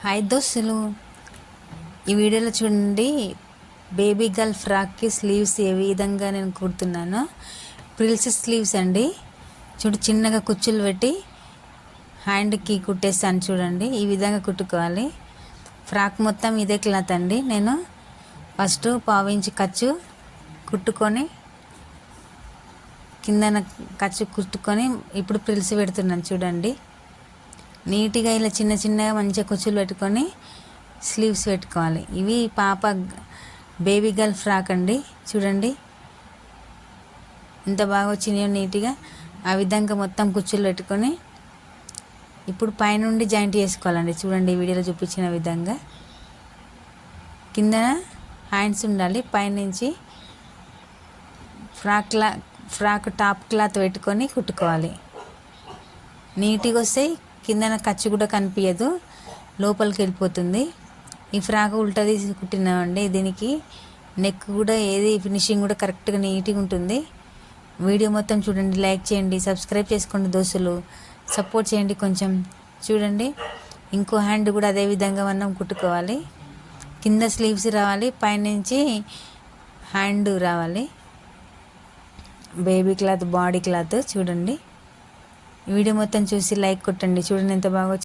Hi దోస్తులు, ఈ వీడియోలో చూడండి బేబీ గర్ల్ ఫ్రాక్కి స్లీవ్స్ ఏ విధంగా నేను కుడుతున్నానో. ప్రిల్స్ స్లీవ్స్ అండి. చిన్నగా కుచ్చులు పెట్టి హ్యాండ్కి కుట్టేస్తాను చూడండి. ఈ విధంగా కుట్టుకోవాలి. ఫ్రాక్ మొత్తం ఇదే క్లాత్ అండి. నేను ఫస్ట్ పావించి ఖర్చు కుట్టుకొని కిందన ఖర్చు కుట్టుకొని ఇప్పుడు ప్రిల్స్ పెడుతున్నాను చూడండి. నీట్గా ఇలా చిన్న చిన్నగా మంచిగా కుచ్చులు పెట్టుకొని స్లీవ్స్ పెట్టుకోవాలి. ఇవి పాప బేబీ గర్ల్ ఫ్రాక్ అండి. చూడండి ఎంత బాగా వచ్చినాయో నీట్గా. ఆ విధంగా మొత్తం కుచ్చులు పెట్టుకొని ఇప్పుడు పైనుండి జాయింట్ చేసుకోవాలండి. చూడండి ఈ వీడియోలో చూపించిన విధంగా కింద హ్యాండ్స్ ఉండాలి. పైనుంచి ఫ్రాక్ టాప్ క్లాత్ పెట్టుకొని కుట్టుకోవాలి. నీట్గా వస్తే కిందన ఖర్చు కూడా కనిపించదు, లోపలికి వెళ్ళిపోతుంది. ఈ ఫ్రాక్ ఉల్టా తీసి కుట్టినామండి. దీనికి నెక్ కూడా ఏది ఫినిషింగ్ కూడా కరెక్ట్గా నీట్గా ఉంటుంది. వీడియో మొత్తం చూడండి, లైక్ చేయండి, సబ్స్క్రైబ్ చేసుకోండి దోస్తులు, సపోర్ట్ చేయండి కొంచెం. చూడండి ఇంకో హ్యాండ్ కూడా అదే విధంగా మనం కుట్టుకోవాలి. కింద స్లీవ్స్ రావాలి, పైనుంచి హ్యాండ్ రావాలి. Baby cloth, body cloth. చూడండి వీడియో మొత్తం చూసి లైక్ కొట్టండి. చూడండి ఎంత బాగా